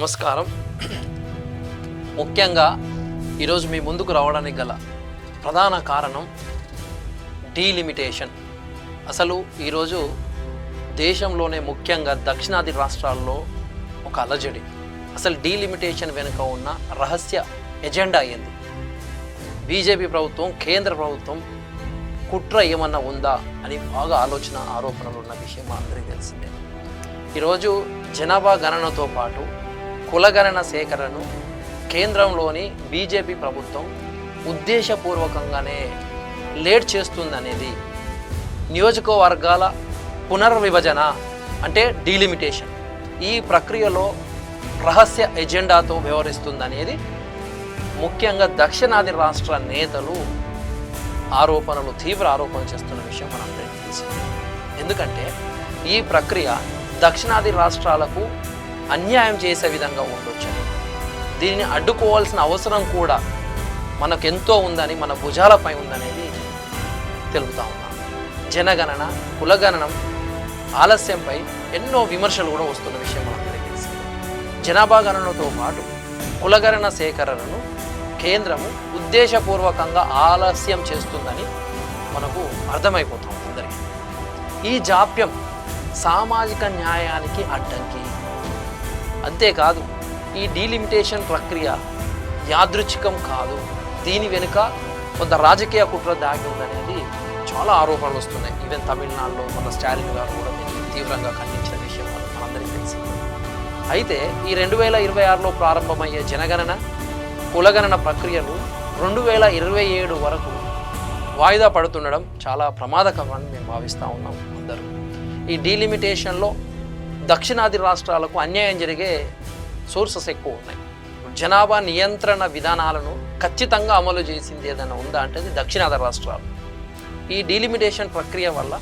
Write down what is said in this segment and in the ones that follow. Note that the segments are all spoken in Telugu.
నమస్కారం. ముఖ్యంగా ఈరోజు మీ ముందుకు రావడానికి గల ప్రధాన కారణం డీలిమిటేషన్. అసలు ఈరోజు దేశంలోనే ముఖ్యంగా దక్షిణాది రాష్ట్రాల్లో ఒక అలజడి. అసలు డీలిమిటేషన్ వెనుక ఉన్న రహస్య ఎజెండా ఏంది? బీజేపీ ప్రభుత్వం, కేంద్ర ప్రభుత్వం కుట్ర ఏమన్నా ఉందా అని బాగా ఆరోపణలు ఉన్న విషయం అందరికీ తెలిసిందే. ఈరోజు జనాభా గణనతో పాటు కులగణన సేకరణను కేంద్రంలోని బీజేపీ ప్రభుత్వం ఉద్దేశపూర్వకంగానే లేట్ చేస్తుందనేది, నియోజకవర్గాల పునర్విభజన అంటే డీలిమిటేషన్ ఈ ప్రక్రియలో రహస్య ఎజెండాతో వ్యవహరిస్తుందనేది ముఖ్యంగా దక్షిణాది రాష్ట్ర నేతలు తీవ్ర ఆరోపణలు చేస్తున్న విషయం మనందరికీ తెలుసు. ఎందుకంటే ఈ ప్రక్రియ దక్షిణాది రాష్ట్రాలకు అన్యాయం చేసే విధంగా ఉండొచ్చని, దీనిని అడ్డుకోవాల్సిన అవసరం కూడా మనకెంతో ఉందని, మన భుజాలపై ఉందనేది తెలుపుతా ఉన్నాం. జనగణన, కులగణనం ఆలస్యంపై ఎన్నో విమర్శలు కూడా వస్తున్న విషయం మనందరికీ తెలుసు. జనాభా గణనతో పాటు కులగణన సేకరణను కేంద్రము ఉద్దేశపూర్వకంగా ఆలస్యం చేస్తుందని మనకు అర్థమైపోతాం అందరికీ. ఈ జాప్యం సామాజిక న్యాయానికి అడ్డంకి. అంతేకాదు, ఈ డీలిమిటేషన్ ప్రక్రియ యాదృచ్ఛికం కాదు, దీని వెనుక కొంత రాజకీయ కుట్ర దాగి ఉందనేది చాలా ఆరోపణలు వస్తున్నాయి. ఈవెన్ తమిళనాడులో మన స్టాలిన్ గారు కూడా దీన్ని తీవ్రంగా ఖండించిన విషయం మనందరికీ తెలిసింది. అయితే ఈ 2026లో ప్రారంభమయ్యే జనగణన, కులగణన ప్రక్రియలు 2027 వరకు వాయిదా పడుతుండడం చాలా ప్రమాదకరమని మేము భావిస్తూ ఉన్నాం అందరూ. ఈ డీలిమిటేషన్లో దక్షిణాది రాష్ట్రాలకు అన్యాయం జరిగే సోర్సెస్ ఎక్కువ ఉన్నాయి. జనాభా నియంత్రణ విధానాలను ఖచ్చితంగా అమలు చేసింది ఏదైనా ఉందా అంటే అది దక్షిణాది రాష్ట్రాలు. ఈ డీలిమిటేషన్ ప్రక్రియ వల్ల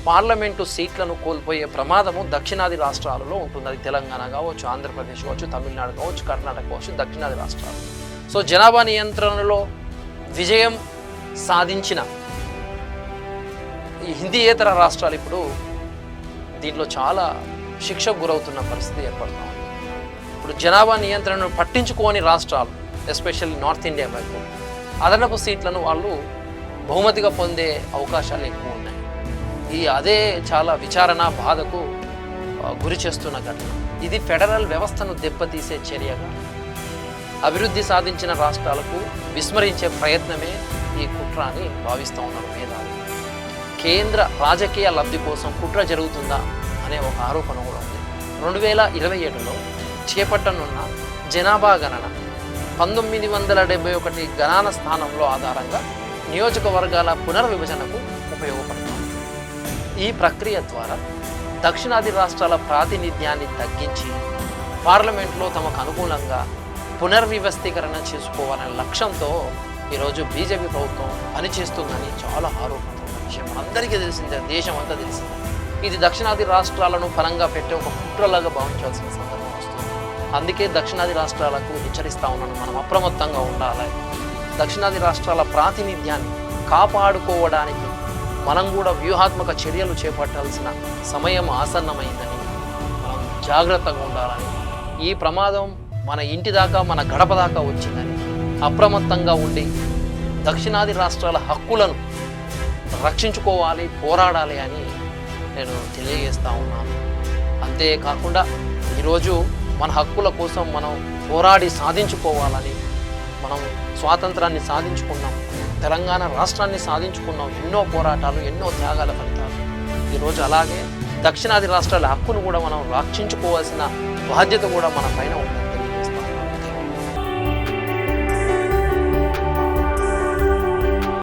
పార్లమెంటు సీట్లను కోల్పోయే ప్రమాదము దక్షిణాది రాష్ట్రాలలో ఉంటుంది. అది తెలంగాణ కావచ్చు, ఆంధ్రప్రదేశ్ కావచ్చు, తమిళనాడు కావచ్చు, కర్ణాటక కావచ్చు, దక్షిణాది రాష్ట్రాలు. సో జనాభా నియంత్రణలో విజయం సాధించిన ఈ హిందీయేతర రాష్ట్రాలు ఇప్పుడు దీంట్లో చాలా శిక్షకు గురవుతున్న పరిస్థితి ఏర్పడుతూ ఉంది. ఇప్పుడు జనాభా నియంత్రణను పట్టించుకోని రాష్ట్రాలు, ఎస్పెషల్లీ నార్త్ ఇండియా వైపు అదనపు సీట్లను వాళ్ళు బహుమతిగా పొందే అవకాశాలు ఎక్కువ ఉన్నాయి. అదే చాలా విచారణ, బాధకు గురి చేస్తున్న ఘటన. ఇది ఫెడరల్ వ్యవస్థను దెబ్బతీసే చర్యగా అభివృద్ధి సాధించిన రాష్ట్రాలకు విస్మరించే ప్రయత్నమే ఈ కుట్ర అని భావిస్తూ ఉన్నారు మేధావులు. కేంద్ర రాజకీయ లబ్ధి కోసం కుట్ర జరుగుతుందా అనే ఒక ఆరోపణ కూడా ఉంది. 2027లో చేపట్టనున్న జనాభా గణన 1971 గణన స్థానంలో ఆధారంగా నియోజకవర్గాల పునర్విభజనకు ఉపయోగపడుతుంది. ఈ ప్రక్రియ ద్వారా దక్షిణాది రాష్ట్రాల ప్రాతినిధ్యాన్ని తగ్గించి పార్లమెంట్లో తమకు అనుకూలంగా పునర్వ్యవస్థీకరణ చేసుకోవాలనే లక్ష్యంతో ఈరోజు బీజేపీ ప్రభుత్వం పనిచేస్తుందని చాలా ఆరోపణలు ఉన్న విషయం అందరికీ తెలిసిందే, దేశం అంతా తెలిసిందే. ఇది దక్షిణాది రాష్ట్రాలను పరంగా పెట్టే ఒక కుట్రలాగా భావించాల్సిన సందర్భం వస్తుంది. అందుకే దక్షిణాది రాష్ట్రాలకు హెచ్చరిస్తూ ఉన్నాను, మనం అప్రమత్తంగా ఉండాలి. దక్షిణాది రాష్ట్రాల ప్రాతినిధ్యాన్ని కాపాడుకోవడానికి మనం కూడా వ్యూహాత్మక చర్యలు చేపట్టాల్సిన సమయం ఆసన్నమైందని, మనం జాగ్రత్తగా ఉండాలని, ఈ ప్రమాదం మన ఇంటి దాకా, మన గడప దాకా వచ్చిందని అప్రమత్తంగా ఉండి దక్షిణాది రాష్ట్రాల హక్కులను రక్షించుకోవాలి, పోరాడాలి అని నేను తెలియజేస్తూ ఉన్నాను. అంతేకాకుండా ఈరోజు మన హక్కుల కోసం మనం పోరాడి సాధించుకోవాలని, మనం స్వాతంత్రాన్ని సాధించుకున్నాం, తెలంగాణ రాష్ట్రాన్ని సాధించుకున్నాం, ఎన్నో పోరాటాలు, ఎన్నో త్యాగాల ఫలితాలు. ఈరోజు అలాగే దక్షిణాది రాష్ట్రాల హక్కును కూడా మనం రక్షించుకోవాల్సిన బాధ్యత కూడా మన పైన ఉంది.